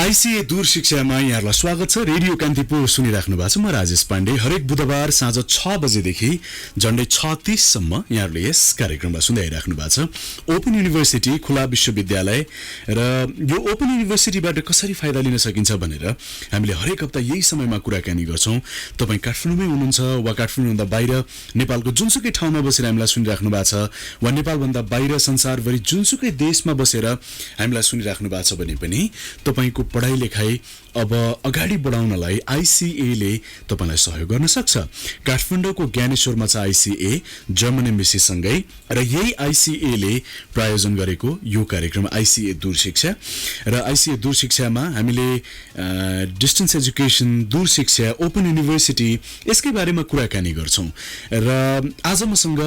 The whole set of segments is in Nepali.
आईसीए दूर शिक्षामा यहाँलाई स्वागत छ। रेडियो कान्तिपुर सुनिराख्नु भएको छ। म राजेश पाण्डे। हरेक बुधबार साँझ 6 बजेदेखि झन्डै 6:30 सम्म यहाँहरूले यस कार्यक्रमलाई सुन्दै आइराख्नु भएको छ। ओपन युनिभर्सिटी खुला विश्वविद्यालय र यो ओपन युनिभर्सिटीबाट कसरी फाइदा लिन सकिन्छ भनेर हामीले हरेक हप्ता यही समयमा कुराकानी गर्छौं। तपाईं काठमाडौँमै हुनुहुन्छ वा काठमाडौँभन्दा बाहिर नेपालको जुनसुकै ठाउँमा बसेर हामीलाई सुनिराख्नु भएको छ वा नेपालभन्दा बाहिर संसारभरि जुनसुकै देशमा बसेर हामीलाई सुनिराख्नु भएको छ भने पनि तपाईंको पढाइ लेखाइ अब अगाडि बढाउनलाई आईसीए ले तपाईलाई सहयोग गर्न सक्छ। काठमाडौँको ज्ञानेश्वरमा छ आईसीए जर्मन एम्बेसी सँगै र यही आईसीए ले प्रायोजन गरेको यो कार्यक्रम आईसीए दूर शिक्षा र आईसीए दूर शिक्षामा हामीले डिस्टेन्स एजुकेसन, दूर शिक्षा, ओपन युनिभर्सिटी यसकै बारेमा कुराकानी गर्छौं र आज मसँग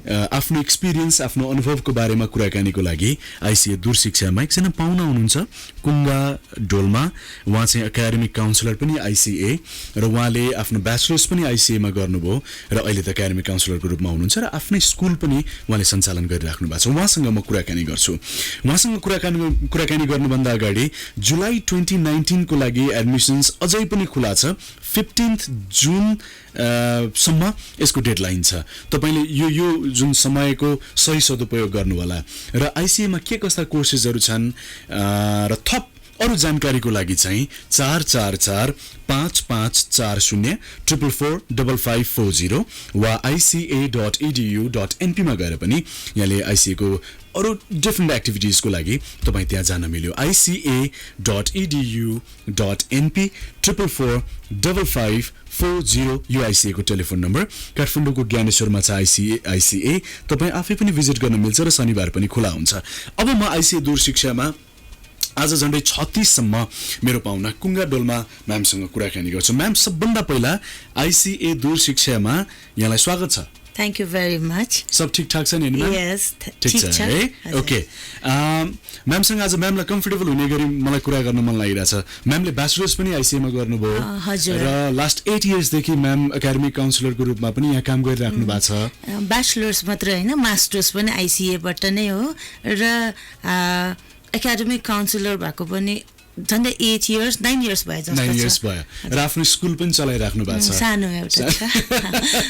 आफ्नो एक्सपिरियन्स, आफ्नो अनुभवको बारेमा कुराकानीको लागि आईसीए दूर शिक्षामा एकजना पाहुना हुनुहुन्छ कुङ्गा डोल्मा। उहाँ चाहिँ एकाडेमिक काउन्सिलर पनि आईसीए र उहाँले आफ्नो ब्याचलर्स पनि आईसीए मा गर्नुभयो र अहिले त एकाडेमिक काउन्सिलरको रूपमा हुनुहुन्छ र आफ्नै स्कुल पनि उहाँले सञ्चालन गरिराख्नु भएको छ। उहाँसँग म कुराकानी गर्छु। उहाँसँग कुराकानी गर्नुभन्दा अगाडि जुलाई 2019 को लागि एडमिसन्स अझै पनि खुला छ। 15 जुन सम्म यसको डेडलाइन छ। तपाईले यो जुन समयको सही सदुपयोग गर्नु होला र आईसीए मा के कस्ता कोर्सेसहरु छन् र थप अरु जानकारीको लागि चाहिँ 4445544540 वा ica.edu.np मा गएर पनि यहाँले आईसीए को अरु डिफरेन्ट एक्टिभिटिजको लागि तपाई त्यहाँ जान मिल्यो। ica.edu.np 44455440 यो आईसीए को टेलिफोन नम्बर। काठमाडौँको ज्ञानेश्वरमा छ आईसीए तपाई आफै पनि भिजिट गर्न मिल्छ र शनिबार पनि खुला हुन्छ। अब म आईसीए दूर शिक्षामा आज झन्डै 36 सम्म मेरो पाहुना कुङ्गा डोल्मा म्यामसँग कुराकानी गर्छु। म्याम, सबभन्दा पहिला आईसीए दूर शिक्षामा यहाँलाई स्वागत छ। Thank you very much. सब ठीक ठाक छ नि म्याम? Yes, ठीक छ है। ओके, म्यामसँग आज म्यामलाई कम्फर्टेबल हुने गरी मलाई कुरा गर्न मन लागिरहेछ। म्यामले ब्याचलर्स पनि आईसीए मा गर्नुभयो र लास्ट 8 इयर्स देखि म्याम एकाडेमिक काउन्सिलरको रूपमा पनि यहाँ काम गरिराख्नु भएको छ। ब्याचलर्स मात्र हैन, मास्टर्स पनि आईसीए बाट नै हो र एकाडेमिक काउन्सिलर भएको पनि झन्डै 8 इयर्स 9 इयर्स भयो जस्तो छ। 9 इयर्स भयो र आफ्नो स्कुल पनि चलाइराख्नु भएको छ। सानो एउटा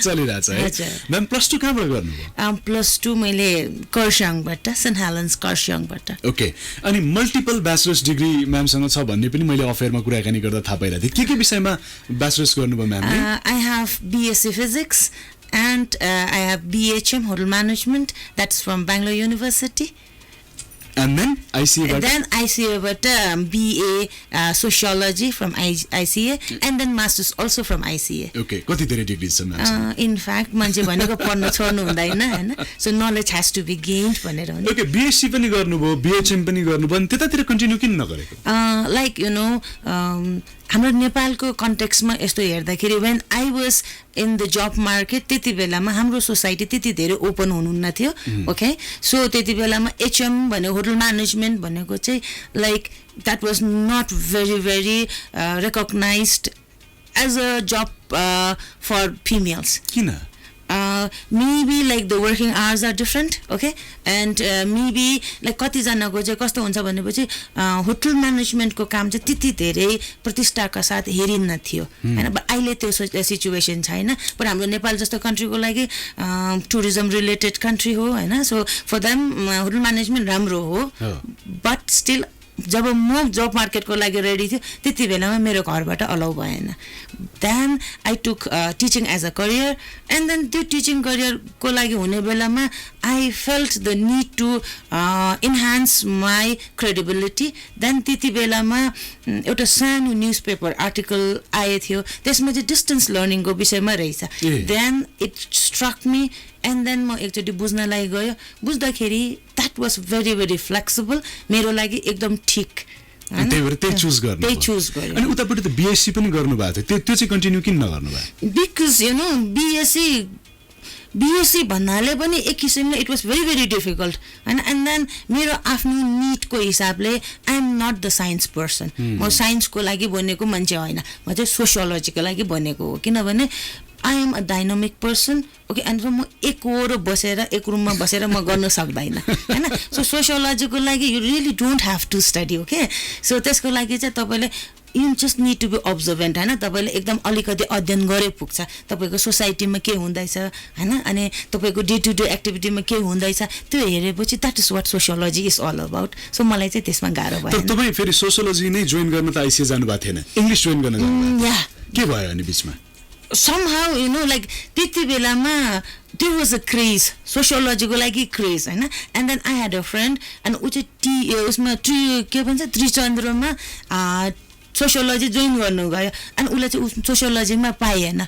चलिरहेछ है। म्याम प्लस 2 कहाँबाट गर्नुभयो? प्लस 2 मैले कर्सियङबाट, सेन्ट हेलेन्स कर्सियङबाट। ओके, अनि मल्टिपल ब्याचलर्स डिग्री म्यामसँग छ भन्ने पनि मैले अफेयरमा कुराकानी गर्दा थाहा पाइरहेको थिएँ। के विषयमा ब्याचलर्स गर्नुभयो म्यामले? I have BSc Physics and I have BHM Hotel Management, that's from Bangalore University. And then ICA but BA Sociology from ICA and then Masters also from ICA. Okay, कति धेरै डिग्रीज छ म्याम? In fact, मान्छे भनेको पढ्न छोड्नु हुँदैन हैन, so knowledge has to be gained भनेर हो नि। Okay, BSc पनि गर्नुभयो, BHM पनि गर्नुभयो, अनि त्यतातिर कन्टिन्यू किन नगरेको? Like you know, हाम्रो नेपालको कन्टेक्स्टमा यस्तो हेर्दाखेरि when I was in the job market त्यति बेलामा हाम्रो सोसाइटी त्यति धेरै ओपन हुनुहुन्न थियो। ओके, सो त्यति बेलामा एचएम भन्ने होटल म्यानेजमेन्ट भनेको चाहिँ like that was not very recognized as a job for females. किन? Maybe like the working hours are different, okay, and maybe like कति जनाको चाहिँ कस्तो हुन्छ भनेपछि होटल म्यानेजमेन्टको काम चाहिँ त्यति धेरै प्रतिष्ठाका साथ हेरिन्न थियो हैन। अहिले त्यो सिचुएसन छैन, पर हाम्रो नेपाल जस्तो कन्ट्रीको लागि टुरिज्म रिलेटेड कन्ट्री हो हैन, so for them hotel management राम्रो हो। बट स्टिल जब म जब मार्केटको लागि रेडी थियो त्यति बेलामा मेरो घरबाट अलाउ भएन। Then I took teaching as a career and then त्यो टिचिङ करियरको लागि हुने बेलामा I felt the need to enhance my credibility. Then त्यति बेलामा एउटा सानो न्युज पेपर आर्टिकल आए थियो, त्यसमा चाहिँ डिस्टेन्स लर्निङको विषयमा रहेछ। Then it struck me and then म एकचोटि बुझ्नलाई गयो, बुझ्दाखेरि द्याट वाज भेरी फ्लेक्सिबल, मेरो लागि एकदम ठिक। त्यही चुज गर्नु। अनि उतापट्टि त बीएससी पनि गर्नु भएको थियो, त्यो चाहिँ कन्टिन्यू किन नगर्नु भयो? बिकज यु नो बीएससी भन्नाले पनि एक किसिमले इट वाज भेरी डिफिकल्ट हैन। एन्ड देन मेरो आफ्नो निडको हिसाबले I am not the science person. म साइन्सको लागि बनेको मान्छे होइन, म चाहिँ सोसियोलोजीको लागि बनेको हो। किनभने I am a dynamic person okay and म एकरो बसेर एक रुममा बसेर म गर्न सक्दैन हैन सो सोसियोलोजीको लागि you really don't have to study okay so त्यसको लागि चाहिँ तपाईले you just need to be observant हैन तपाईले एकदम अलिकति अध्ययन गरे पुग्छ तपाईको सोसाइटीमा के हुँदैछ हैन अनि तपाईको डे टु डे एक्टिभिटीमा के हुँदैछ त्यो हेरेपछि that is what sociology is all about so मलाई चाहिँ त्यसमा गाह्रो भयो तर तपाई फेरि सोसियोलोजी नै जोइन गर्न त आइसिए जानु भएको थिएन इंग्लिश जोइन गर्न जानु या के भयो अनि बीचमा somehow you know like त्यति बेलामा there was a craze sociology को लागि craze हैन and then I had a friend and उ चाहिँ उसमा के भन्छ त्रिचन्द्रमा सोशियोलोजी जोइन गर्नु गयो अनि उले चाहिँ सोशियोलोजीमा पाएन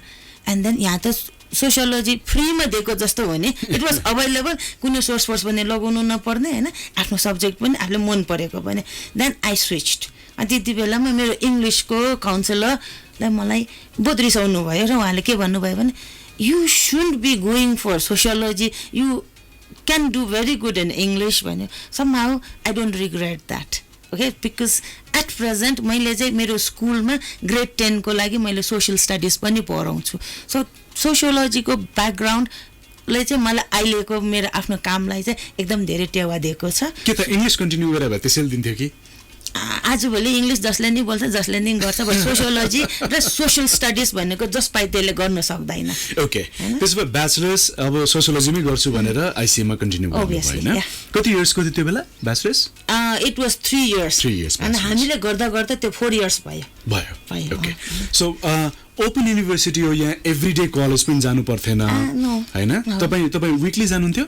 and then यहाँ त सोशियोलोजी फ्रीमा दिएको जस्तो हो नि इट वाज अवेलेबल कुनै सोर्स फोर्स पनि लगाउनु नपर्ने हैन आफ्नो सब्जेक्ट पनि आफूले मन परेको पनि देन आई स्विच्ड अनि त्यति बेलामा मेरो इंग्लिशको काउन्सिलरले मलाई बहुत रिसाउनु भयो र उहाँले के भन्नुभयो भने you should be going for sociology you can do very good in English भन्यो somehow I don't regret that okay because at present मैले चाहिँ मेरो स्कुलमा ग्रेड 10 को लागि मैले सोशल स्टडिज पनि पढाउँछु सो सोशियोलोजीको ब्याकग्राउन्डले चाहिँ मलाई अहिलेको मेरो आफ्नो कामलाई चाहिँ एकदम धेरै टेवा दिएको छ के त इंग्लिश कन्टिन्यू गरेर भए त्यसैले दिन्थ्यो कि आजभोलि इंग्लिश जसले नि बोल्छ जसले नि गर्छ बट सोशियोलोजी र सोशल स्टडिज भनेको जस पाइ त्यसले गर्न सक्दैन ओके त्यसो भए ब्याचलर्स अब सोशियोलोजीमै गर्छु भनेर आइसिए मा कन्टिन्यू गर्नु भएन कति इयर्सको थियो त्यो बेला ब्याचलर्स इट वाज 3 इयर्स अनि हामीले गर्दा गर्दा त्यो 4 इयर्स भयो ओके सो ओपन युनिभर्सिटी हो यहाँ एभ्रीडे कलेज पनि जानु पर्थेन हैन तपाई वीकली जानुहुन्थ्यो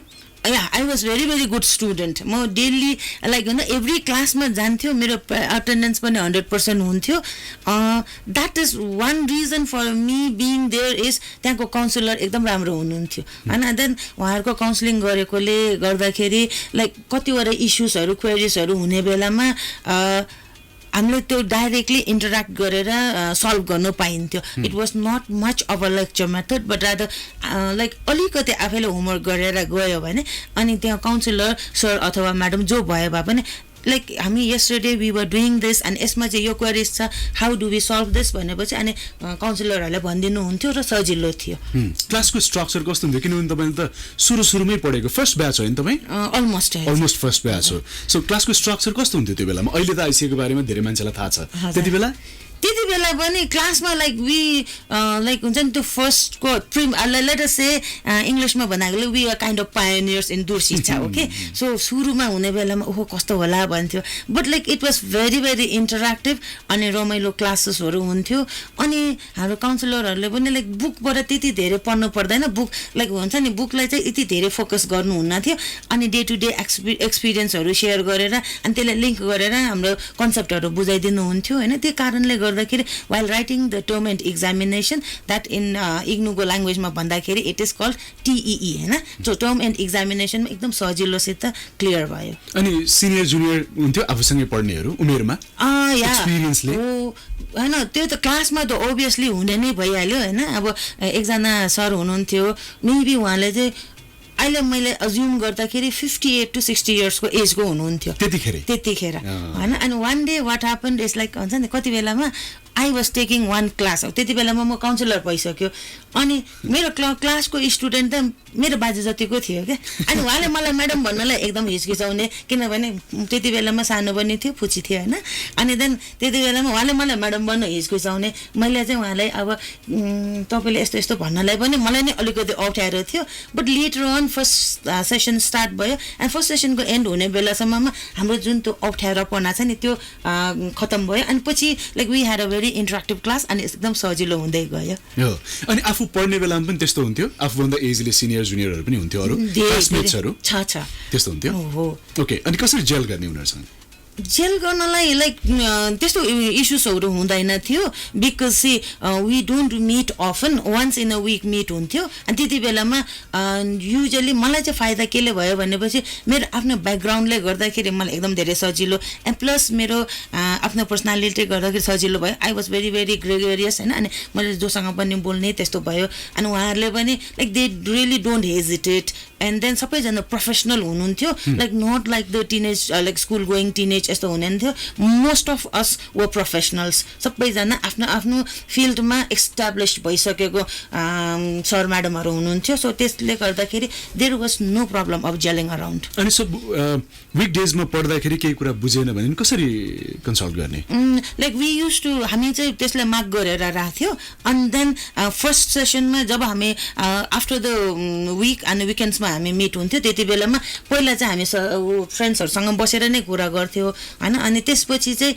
Yeah, I was very good student. म डेली लाइक हैन एभ्री क्लासमा जान्थ्यो मेरो अटेन्डेन्स पनि 100% हुन्थ्यो that is one reason for me being there is त्यहाँको काउन्सिलर एकदम राम्रो हुनुहुन्थ्यो हैन देन उहाँहरुको काउन्सिलिङ गरेकोले गर्दाखेरि लाइक कतिवटा इश्युजहरु क्वेरीजहरु हुने बेलामा हामीले त्यो डाइरेक्टली इन्टरेक्ट गरेर सल्भ गर्न पाइन्थ्यो it was not much of a lecture method but rather like अलिकति आफैले होमवर्क गरेर गयो भने अनि त्यहाँ काउन्सिलर सर अथवा म्याडम जो भयो भए पनि लाइक हामी yesterday we were doing this and यसमा चाहिँ यो क्वेरीज छ how do we solve this भनेपछि अनि काउन्सिलरहरूले भनिदिनु हुन्थ्यो र सजिलो थियो क्लासको स्ट्रक्चर कस्तो हुन्थ्यो किनभने तपाईले त सुरुमै पढेको फर्स्ट ब्याच हो नि तपाई अलमोस्ट फर्स्ट ब्याच हो सो क्लासको स्ट्रक्चर कस्तो हुन्थ्यो त्यो बेलामा अहिले त आइसिएको बारेमा धेरै मान्छेलाई थाहा छ त्यति बेला पनि क्लासमा लाइक वी लाइक हुन्छ नि त्यो फर्स्टको लेट अस से इंग्लिशमा भन्नाले we are kind of pioneers in दूर शिक्षा ओके सो सुरुमा हुने बेलामा ओहो कस्तो होला भन्थ्यो but like it was very interactive अनि रमाइलो क्लासेसहरू हुन्थ्यो अनि हाम्रो काउन्सिलरहरूले पनि लाइक बुकबाट त्यति धेरै पढ्नु पर्दैन बुक लाइक हुन्छ नि बुकलाई चाहिँ यति धेरै फोकस गर्नुहुन्न थियो अनि डे टु डे एक्सपिरियन्सहरू सेयर गरेर अनि त्यसलाई लिङ्क गरेर हाम्रो कन्सेप्टहरू बुझाइदिनु हुन्थ्यो हैन त्यो कारणले गर्दाखेरि while writing the term and examination that in इग्नुको ल्याङ्ग्वेजमा भन्दाखेरि इट इज कल्ड TEE हैन सो टर्म एन्ड एक्जामिनेसन एकदम सजिलोसित क्लियर भयो अनि सिनियर जुनियर हुन्थ्यो आफूसँगै पढ्नेहरू उमेरमा एक्सपिरियन्सले हैन त्यो त क्लासमा त ओभियसली हुने नै भइहाल्यो हैन अब एकजना सर हुनुहुन्थ्यो मेबी उहाँले चाहिँ अहिले मैले अज्युम गर्दाखेरि 58 to 60 इयर्सको एजको हुनुहुन्थ्यो त्यतिखेर हैन अनि one day what happened is like हुन्छ नि कति बेलामा I was taking one class त्यति बेलामा म काउन्सिलर भइसक्यो अनि मेरो क्लासको स्टुडेन्ट त मेरो बाजे जतिको थियो क्या अनि उहाँले मलाई म्याडम भन्नलाई एकदम हिचकिचाउने किनभने त्यति बेलामा सानो पनि थियो फुची थियो हैन अनि देन त्यति बेलामा उहाँले मलाई म्याडम भन्न हिचकिचाउने मैले चाहिँ उहाँलाई अब तपाईले यस्तो यस्तो भन्नलाई पनि मलाई नै अलिकति अप्ठ्यारो थियो but later on first session start भयो एन्ड फर्स्ट सेसनको एन्ड हुने बेलासम्ममा हाम्रो जुन त्यो अप्ठ्यारोपना छ नि त्यो खतम भयो अनि पछि like we had a very interactive class अनि एकदम सजिलो हुँदै गयो अनि आफू पढ्ने बेलामा पनि त्यस्तो हुन्थ्यो आफूभन्दा एजले सिनियर जुनियरहरू पनि हुन्थ्यो अरू क्लासमेट्सहरू छ त्यस्तो हुन्थ्यो ओके अनि कसरी जेल गर्ने उनीहरूसँग जेल गर्नलाई लाइक त्यस्तो इश्युजहरू हुँदैन थियो because see we don't meet often once in a week meet हुन्थ्यो अनि त्यति बेलामा युजली मलाई चाहिँ फाइदा केले भयो भनेपछि मेरो आफ्नो ब्याकग्राउन्डले गर्दाखेरि मलाई एकदम धेरै सजिलो एन्ड प्लस मेरो आफ्नो पर्सनालिटी गर्दाखेरि सजिलो भयो आई वाज भेरी ग्रेगरियस हैन अनि मैले जोसँग पनि बोल्ने त्यस्तो भयो अनि उहाँहरूले पनि like they really don't hesitate and then सबैजना प्रोफेसनल हुनुहुन्थ्यो like not like the teenage like school going teenage यस्तो हुने थियो most of us were professionals सबैजना आफ्नो आफ्नो फिल्डमा एक्स्टाब्लिस भइसकेको सर म्याडमहरू हुनुहुन्थ्यो सो त्यसले गर्दाखेरि there was no problem of jelling around अनि सब विक डेजमा पढ्दाखेरि केही कुरा बुझेन भने कसरी कन्सल्ट गर्ने लाइक वी युज टु हामी चाहिँ त्यसलाई मार्क गरेर राख्थ्यो एन्ड देन फर्स्ट सेसनमा जब हामी आफ्टर द विक अनि विकेन्ड्समा हामी मिट हुन्थ्यो त्यति बेलामा पहिला चाहिँ हामी फ्रेन्ड्सहरूसँग बसेर नै कुरा गर्थ्यो होइन अनि त्यसपछि चाहिँ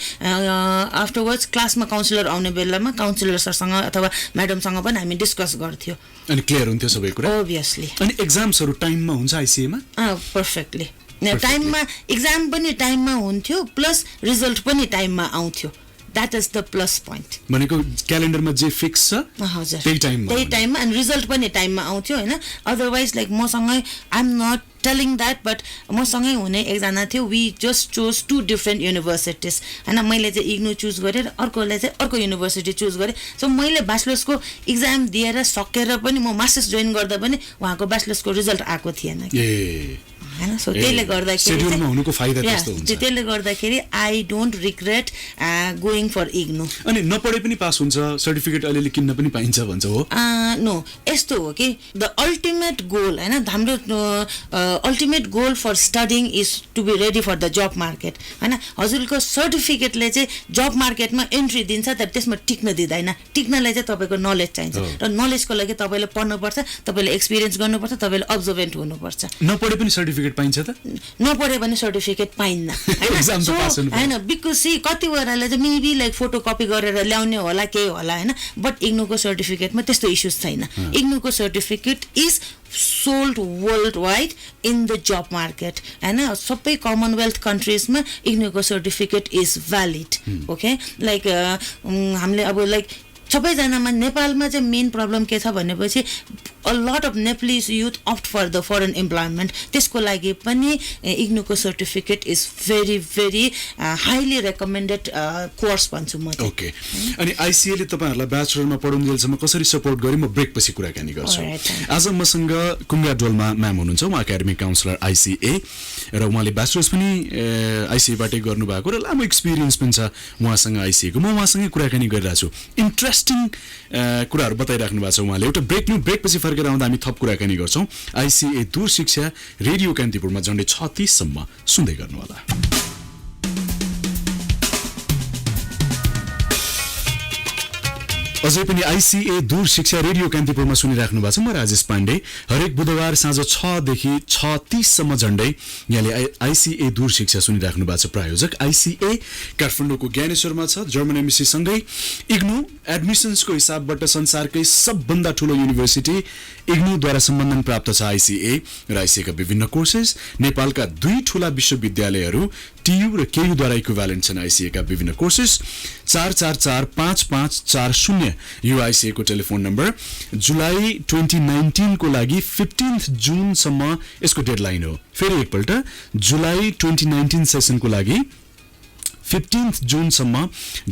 आफ्टरवर्ड्स क्लासमा काउन्सिलर आउने बेलामा काउन्सिलर सरसँग अथवा म्याडमसँग पनि हामी डिस्कस गर्थ्यो अनि क्लियर हुन्थ्यो सबै कुरा ओभियसली अनि एक्जाम्सहरू टाइममा हुन्छ आइसिएमा पर्फेक्टली टाइममा एक्जाम पनि टाइममा हुन्थ्यो प्लस रिजल्ट पनि टाइममा आउँथ्यो that is the plus point भनेको क्यालेन्डरमा जे फिक्स छ हजुर त्यही टाइममा अनि रिजल्ट पनि टाइममा आउँथ्यो होइन अदरवाइज लाइक मसँगै I am not telling that but मसँगै हुने एकजना थियो we just chose 2 different universities होइन मैले चाहिँ इग्नु चुज गरेर अर्कोले चाहिँ अर्को युनिभर्सिटी चुज गरेँ सो मैले ब्याचलर्सको इक्जाम दिएर सकेर पनि म मास्टर्स जोइन गर्दा पनि उहाँको ब्याचलर्सको रिजल्ट आएको थिएन होइन सो त्यसले गर्दाखेरि त्यसले गर्दाखेरि I don't regret going for IGNOU अनि नपढे पनि पास हुन्छ सर्टिफिकेट अलिअलि किन्न पनि पाइन्छ भन्छ हो नो यस्तो हो कि द अल्टिमेट गोल होइन हाम्रो ultimate goal for studying is to be ready for the job market होइन हजुरको सर्टिफिकेटले चाहिँ जब मार्केटमा एन्ट्री दिन्छ तर त्यसमा टिक्न दिँदैन टिक्नलाई चाहिँ तपाईँको नलेज चाहिन्छ र नलेजको लागि तपाईँले पढ्नुपर्छ तपाईँले एक्सपिरियन्स गर्नुपर्छ तपाईँले अब्जर्भेन्ट हुनुपर्छ नपढे पनि सर्टिफिकेट पाइन्छ त नपढे पनि सर्टिफिकेट पाइन्न होइन बिकज सी कतिवटाले चाहिँ मेबी लाइक फोटोकपी गरेर ल्याउने होला केही होला होइन बट इग्नुको सर्टिफिकेटमा त्यस्तो इस्युज छैन इग्नुको certificate is sold world wide in the job market होइन सबै कमनवेल्थ कन्ट्रिजमा इग्नुको certificate is valid okay like हामीले अब लाइक सबैजनामा नेपालमा चाहिँ मेन प्रब्लम के छ भनेपछि a lot of Nepalese youth opt for the foreign employment त्यसको लागि पनि इग्नुको certificate is very very highly recommended course भन्छु म ओके अनि आइसिएले तपाईँहरूलाई ब्याचलरमा पढुन्जेलसम्म कसरी सपोर्ट गरे म ब्रेकपछि कुराकानी गर्छु आज मसँग कुङ्गा डोल्मा म्याम हुनुहुन्छ उहाँ एकाडेमिक काउन्सिलर आइसिए र उहाँले ब्याचलर्स पनि आइसिएबाटै गर्नुभएको र लामो एक्सपिरियन्स पनि छ उहाँसँग आइसिएको म उहाँसँगै कुराकानी गरिरहेको छु इन्ट्रेस्टिङ कुराहरू बताइराख्नु भएको छ उहाँले एउटा ब्रेकपछि फर्केर आउँदा हामी थप कुराकानी गर्छौँ आइसिए दूर शिक्षा रेडियो कान्तिपुरमा झन्डै 36 सम्म सुन्दै गर्नुहोला अझै पनि आइसिए दूर शिक्षा रेडियो कान्तिपुरमा सुनिराख्नु भएको छ म राजेश पाण्डे हरेक बुधबार साँझ 6 देखि 6:30 सम्म झन्डै यहाँले आइसिए दूर शिक्षा सुनिराख्नु भएको छ प्रायोजक आइसिए काठमाडौँको ज्ञानेश्वरमा छ जर्मन एमबीसी सँगै इग्नु एडमिसन्सको हिसाबबाट संसारकै सबभन्दा ठूलो युनिभर्सिटी इग्नुद्वारा सम्बन्धन प्राप्त छ आइसिए र आइसिएका विभिन्न कोर्सेस नेपालका 2 ठूला विश्वविद्यालयहरू टियु र केयुद्वारा इक्विभ्यालेन्ट छन् आइसिएका विभिन्न कोर्सेस 444540 यो आइसिएको टेलिफोन नम्बर जुलाई 2019 को लागि 15 जुनसम्म यसको डेडलाइन हो फेरि एकपल्ट जुलाई 2019 सेसनको लागि 15 जुनसम्म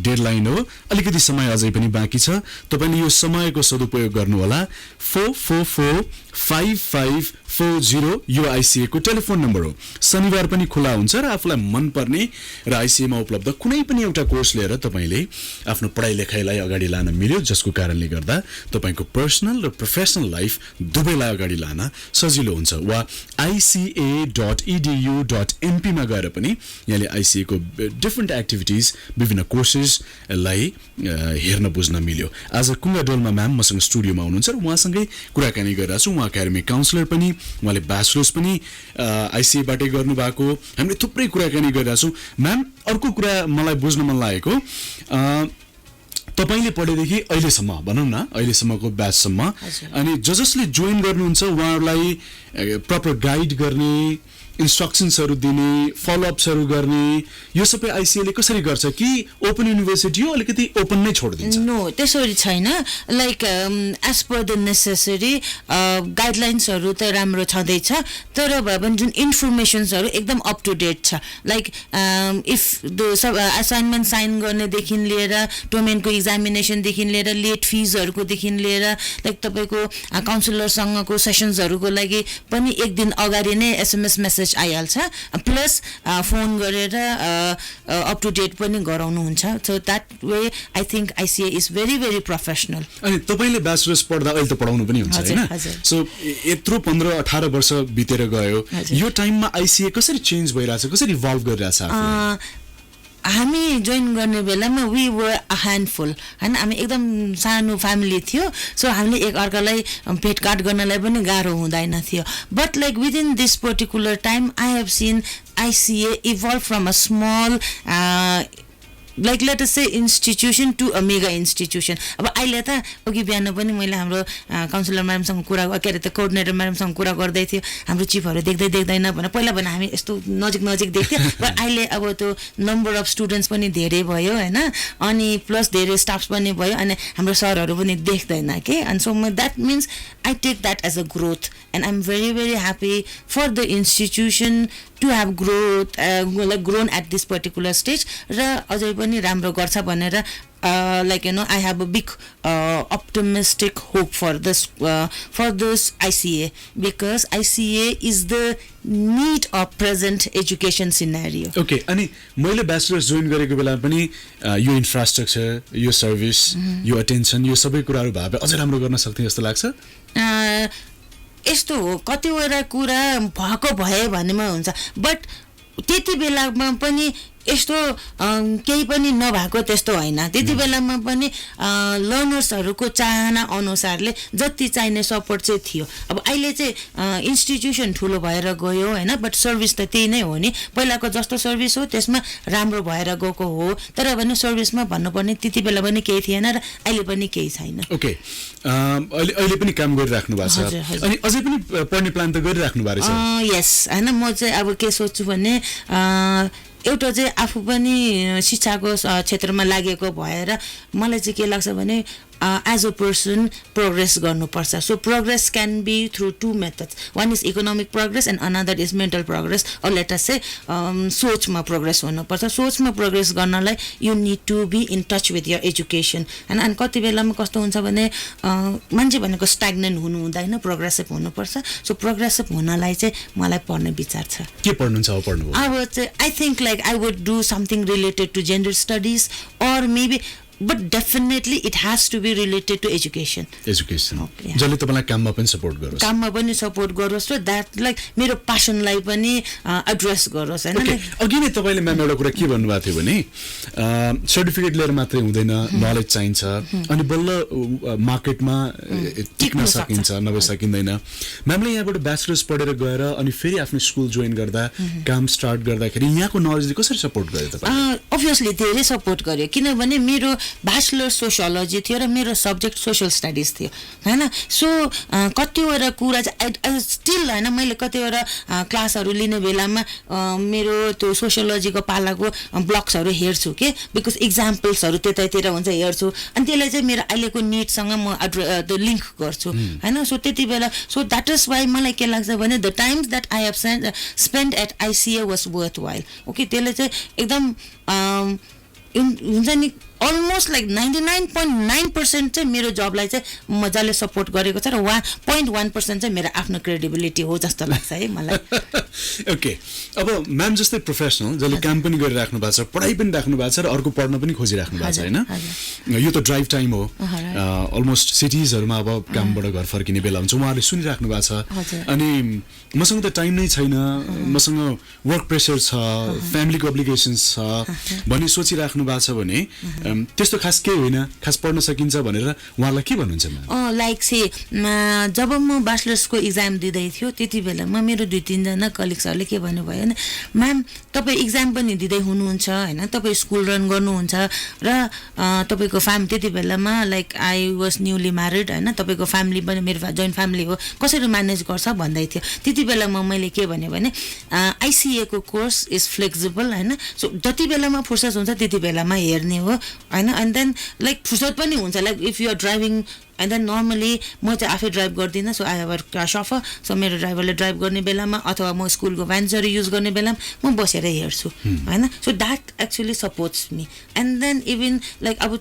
डेडलाइन हो अलिकति समय अझै पनि बाँकी छ तपाईले यो समयको सदुपयोग गर्नुहोला 4445540 यो आइसिएको टेलिफोन नम्बर हो शनिबार पनि खुला हुन्छ र आफूलाई मनपर्ने र आइसिएमा उपलब्ध कुनै पनि एउटा कोर्स लिएर तपाईले आफ्नो पढाइ लेखाइलाई अगाडि लान मिल्यो जसको कारणले गर्दा तपाईको पर्सनल र प्रोफेसनल लाइफ दुवैलाई अगाडि लान सजिलो हुन्छ वा ica.edu.mp मा गएर पनि यहाँले आइसिएको डिफरेन्ट एक्टिभिटीज विभिन्न कोर्सेसलाई हेर्न बुझ्न मिल्यो आज कुङ्गा डोल्मा म्याम मसँग स्टुडियोमा हुनुहुन्छ र उहाँसँगै कुराकानी गरिरहेको छु उहाँ एकाडेमिक काउन्सिलर पनि उहाँले ब्याचलर्स पनि आइसिएबाटै गर्नुभएको हामीले थुप्रै कुराकानी गरिरहेको छौँ म्याम अर्को कुरा मलाई बुझ्न मन लागेको तपाईले पढेदेखि अहिलेसम्म भनौँ न अहिलेसम्मको ब्याचसम्म अनि जसले जोइन गर्नुहुन्छ उहाँहरूलाई प्रपर गाइड गर्ने इन्स्ट्रक्सन्सहरू दिने फलोअप्सहरू गर्ने यो सबै आइसिएले कसरी गर्छ कि ओपन युनिभर्सिटी हो अलिकति ओपन नै छोडिदिन्छ नो त्यसरी छैन like as per the necessary गाइडलाइन्सहरू त राम्रो छँदैछ तर भए पनि जुन इन्फर्मेसन्सहरू एकदम अप टु डेट छ like if the assignment sign गर्नेदेखि लिएर डोमेनको इक्जामिनेसनदेखि लिएर लेट फिजहरूकोदेखि लिएर लाइक तपाईँको काउन्सिलरसँगको सेसन्सहरूको लागि पनि एक दिन अगाडि नै एसएमएस मेसेज नलेज आइहाल्छ प्लस फोन गरेर अप टु डेट पनि गराउनुहुन्छ so that way I think ICA is very very professional अनि तपाईँले ब्याचलर्स पढ्दा अहिले त पढाउनु पनि हुन्छ हजुर, होइन हजुर। सो यत्रो 15-18 वर्ष बितेर गयो हजुर। यो टाइममा आइसिए कसरी चेन्ज भइरहेछ कसरी इभल्भ गरिरहेछ आफूलाई? हामी जोइन गर्ने बेलामा वी वर अ ह्यान्डफुल होइन हामी एकदम सानो फ्यामिली थियो सो हामीले एकअर्कालाई भेटघाट गर्नलाई पनि गाह्रो हुँदैन थियो but like within this particular time I have seen ICA evolve from a small like let us say institution to a mega institution अब अहिले त अघि बिहान पनि मैले हाम्रो काउन्सिलर म्याडमसँग कुरा के अरे त कोअर्डिनेटर म्याडमसँग कुरा गर्दै थियो हाम्रो चिफहरू देख्दैन भनेर पहिला भने हामी यस्तो नजिक देख्थ्यो बट अहिले अब त्यो नम्बर अफ स्टुडेन्ट्स पनि धेरै भयो होइन अनि प्लस धेरै स्टाफ्स पनि भयो अनि हाम्रो सरहरू पनि देख्दैन के and so that means I take that as a growth and I am very very happy for the institution to have growth like grown at this particular stage र अझै पनि राम्रो गर्छ भनेर like I have a big optimistic hope for this ICA because ICA is the need of present education scenario. Okay, अनि मैले ब्याचलर्स जोइन गरेको बेला पनि यो इन्फ्रास्ट्रक्चर यो सर्भिस यो अटेन्सन यो सबै कुराहरू भए अझ राम्रो गर्न सक्थे जस्तो लाग्छ. यस्तो हो कतिवटा कुरा भएको भए भन्नेमा हुन्छ बट त्यति बेलामा पनि यस्तो केही पनि नभएको त्यस्तो हैन त्यति बेलामा पनि लर्नर्सहरुको चाहना अनुसारले जति चाहिने सपोर्ट चाहिँ थियो. अब अहिले चाहिँ इन्स्टिट्युसन ठुलो भएर गयो हैन बट सर्भिस त त्यही नै हो नि पहिलाको जस्तो सर्भिस हो त्यसमा राम्रो भएर गएको हो तर भने सर्भिसमा भन्नुपर्ने त्यति बेला पनि केही थिएन र अहिले पनि केही छैन. ओके अहिले पनि काम गरिराख्नु भएको छ अनि अझै पनि पढ्ने प्लान त गरिराख्नु भएको छ. यस हैन म चाहिँ अब के सोच्छु भने एउटा चाहिँ आफू पनि शिक्षाको क्षेत्रमा लागेको भएर मलाई चाहिँ के लाग्छ भने as a person progress गर्नुपर्छ. So progress can be through two methods. One is economic progress and another is mental progress or let us say सोचमा progress हुनुपर्छ. सोचमा progress गर्नलाई you need to be in touch with your education. अनि कति बेलामा कस्तो हुन्छ भने मान्छे भनेको stagnant हुनु हुँदैन progressive हुनुपर्छ. So progressive हुनलाई चाहिँ मलाई पढ्ने विचार छ. के पढ्नुहुन्छ अब पढ्नु? अब चाहिँ I think like I would do something related to gender studies or maybe but definitely it has to be related to education. Education. जसले तपाईलाई काममा पनि सपोर्ट गरोस्. काममा पनि सपोर्ट गरोस् र दैट लाइक मेरो प्यासनलाई पनि एड्रेस गरोस् हैन. अघि नै तपाईले म्याम एउटा कुरा के भन्नुभएको थियो भने सर्टिफिकेट लिएर मात्रै हुँदैन नलेज चाहिन्छ अनि बल्ल मार्केटमा टिक्न सकिन्छ नभए सकिँदैन. म्यामले यहाँबाट ब्याचलर्स पढेर गएर अनि फेरि आफ्नो स्कुल जोइन गर्दा काम स्टार्ट गर्दाखेरि यहाँको नलेजले कसरी सपोर्ट गर्यो तपाईले? अभियसली धेरै सपोर्ट गर्यो किनभने मेरो ब्याचलर सोशियोलोजी थियो र मेरो सब्जेक्ट सोशल स्टडिज थियो हैन. सो कतिवटा कुरा चाहिँ स्टिल हैन मैले कतिवटा क्लासहरु लिने बेलामा मेरो त्यो सोशियोलोजीको पालाको ब्लक्सहरु हेर्छु के बिकज एक्जाम्पल्सहरु त्यतातिर हुन्छ हेर्छु अनि त्यसले चाहिँ मेरो अहिलेको नीडसँग म त्यो लिंक गर्छु हैन. सो त्यति बेला सो दैट इज व्हाई मलाई के लाग्छ भने the times that I have spend at ICA was worthwhile. Okay त्यसले चाहिँ एकदम हुन्छ नि almost like 99.9% चाहिँ मेरो जबलाई चाहिँ मजाले सपोर्ट गरेको छ र 1.1% चाहिँ मेरो आफ्नो क्रेडिबिलिटी हो जस्तो लाग्छ है मलाई. ओके अब म्याम जस्तै प्रोफेसनल जसले काम पनि गरिराख्नु भएको छ पढाइ पनि राख्नु भएको छ र अर्को पढ्न पनि खोजिराख्नु भएको छ हैन. यो त ड्राइभ टाइम हो अलमोस्ट सिटिजहरुमा अब कामबाट घर फर्किने बेला हुन्छ उहाँहरूले सुनिराख्नु भएको छ अनि मसँग त टाइम नै छैन मसँग वर्क प्रेसर छ फ्यामिलीको अब्लिगेसन्स छ भन्ने सोचिराख्नु भएको छ भने त्यस्तो खास केही होइन खास पढ्न सकिन्छ भनेर उहाँलाई के भन्नुहुन्छ म्याम? लाइक से जब म ब्याचलर्सको एक्जाम दिँदै थियो त्यति बेलामा मेरो 2-3 जना कलिग्सहरूले के भन्नुभयो भने म्याम तपाईँ एक्जाम पनि दिँदै हुनुहुन्छ हैन तपाईँ स्कुल रन गर्नुहुन्छ र तपाईको फ्यामिली त्यति बेलामा like I was newly married हैन तपाईको फ्यामिली पनि मेरो जोइन्ट फ्यामिली हो कसरी म्यानेज गर्छ भन्दै थियो. त्यति बेलामा मैले के भने आईसीए को कोर्स इज फ्लेक्सिबल हैन. सो जति बेलामा फुर्सद हुन्छ त्यति बेलामा हेर्ने हो हैन. एन्ड देन लाइक फुर्सद पनि हुन्छ like if you are driving and then normally म चाहिँ आफै ड्राइभ गर्दिनँ so I have a chauffeur so मेरो ड्राइभरले ड्राइभ गर्ने बेलामा अथवा म स्कुलको भ्यान्सहरू युज गर्ने बेलामा म बसेर हेर्छु हैन. So that actually supports me and then even like अब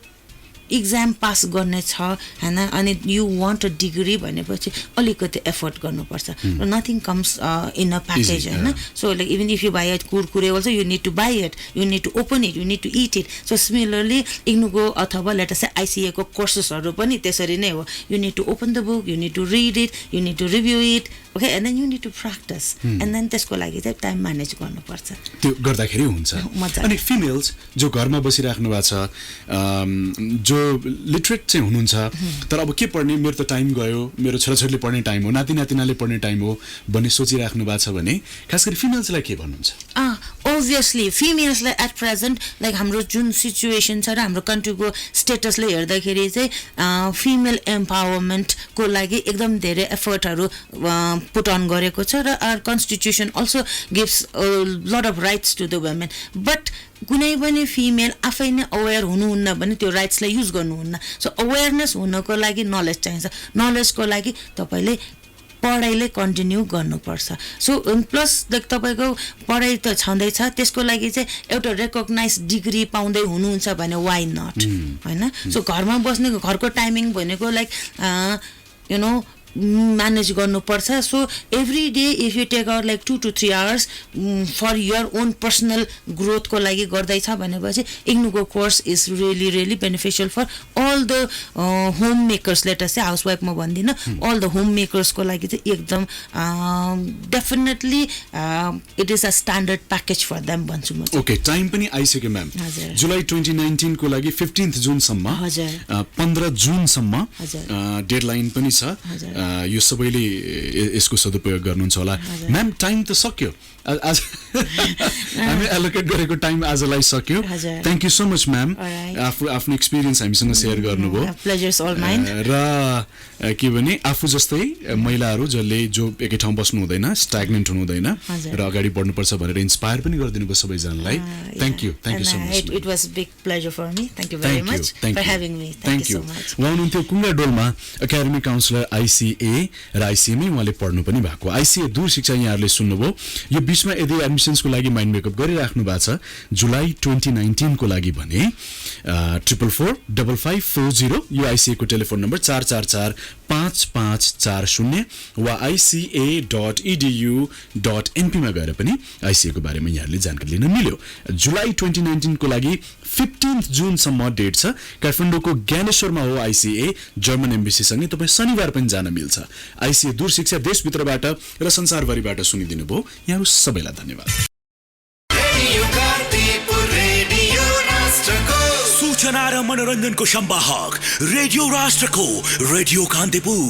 इक्जाम पास गर्ने छ हैन अनि यु वान्ट अ डिग्री भनेपछि अलिकति एफोर्ट गर्नुपर्छ nothing comes in a package हैन so like even if you buy it Kurkure also you need to buy it you need to open it you need to eat it so similarly इग्नुको अथवा लेट अस से आईसीए को कोर्सेसहरु पनि त्यसरी नै हो you need to open the book you need to read it you need to review it okay and then you need to practise and then त्यसको लागि चाहिँ टाइम म्यानेज गर्नुपर्छ त्यो गर्दाखेरि हुन्छ अनि फिमेल्स जो घरमा बसिराख्नु भएको छ जो लिटरेट चाहिँ हुनुहुन्छ तर अब के पढ्ने मेरो त टाइम गयो मेरो छोराछोरीले पढ्ने टाइम हो नाति नातिनाले पढ्ने टाइम हो भन्ने सोचिराख्नु भएको छ भने खास गरी फिमेल्सलाई के भन्नुहुन्छ ओभियसली फिमेल्सलाई एट प्रेजेन्ट लाइक हाम्रो जुन सिचुएसन छ र हाम्रो कन्ट्रीको स्टेटसले हेर्दाखेरि चाहिँ फिमेल एम्पावरमेन्टको लागि एकदम धेरै एफर्टहरू पुट अन गरेको छ र our constitution also gives lot of rights to the women but कुनै पनि फिमेल आफै नै अवेर हुनुहुन्न भने त्यो राइट्सलाई युज गर्नुहुन्न सो अवेरनेस हुनको लागि नलेज चाहिन्छ नलेजको लागि तपाईँले पढाइले कन्टिन्यू गर्नुपर्छ सो प्लस तपाईँको पढाइ त छँदैछ त्यसको लागि चाहिँ एउटा रेकग्नाइज डिग्री पाउँदै हुनुहुन्छ भने वाइ नट होइन सो घरमा बस्ने घरको टाइमिङ भनेको लाइक यु नो म्यानेज गर्नुपर्छ so every day if you take hour like 2 to 3 hours for your own personal ग्रोथको लागि गर्दैछ भनेपछि इग्नुको course is really beneficial for all the home makers let's चाहिँ हाउसवाइफ म भन्दिनँ अल द होम मेकर्सको लागि चाहिँ एकदम definitely it is a standard package for them भन्छु म ओके टाइम पनि आइसक्यो म्याम जुलाई 2019 को लागि 15 जुनसम्म 15 जुनसम्म डेडलाइन पनि छ यो सबैले यसको सदुपयोग गर्नुहुन्छ होला म्याम टाइम त सक्यो आज हामी एलोकेट गरेको टाइम आजलाई सक्यो thank you so much ma'am आफ्नो एक्सपिरियन्स हामीसँग सेयर गर्नुभयो प्लेजर्स अल माइन र के भने आफू जस्तै महिलाहरू जसले जो एकै ठाउँ बस्नु हुँदैन स्ट्याग्नेन्ट हुनु हुँदैन र अगाडि बढ्नुपर्छ भनेर इन्स्पायर पनि गरिदिनु भयो सबैजनालाई thank you so much it was big pleasure for me thank you very much for having me thank you so much उहाँ हुनुहुन्थ्यो कुङ्गा डोलमा एकाडेमिक काउन्सिलर आइसिए र आइसिएमै उहाँले पढ्नु पनि भएको आइसिए दूर शिक्षा यहाँहरूले सुन्नुभयो यो बिचमा यदि एडमिसन्सको लागि माइन्ड मेकअप गरिराख्नु भएको छ जुलाई 2019 को लागि भने 444540 यो आइसिएको टेलिफोन नम्बर 444-5540 वा ica.edu.np मा गएर पनि आइसिएको बारेमा यहाँहरूले जानकारी लिन मिल्यो जुलाई 2019 को लागि 15 जुनसम्म डेट छ काठमाडौँको ज्ञानेश्वरमा हो आइसिए जर्मन एम्बेसी सँगै तपाईँ शनिबार पनि जान मिल्छ आइसिए दूर शिक्षा देशभित्रबाट र संसारभरिबाट सुनिदिनु भयो यहाँहरू सबैलाई धन्यवाद सूचना र मनोरञ्जनको संवाहक रेडियो राष्ट्रको रेडियो कान्तिपुर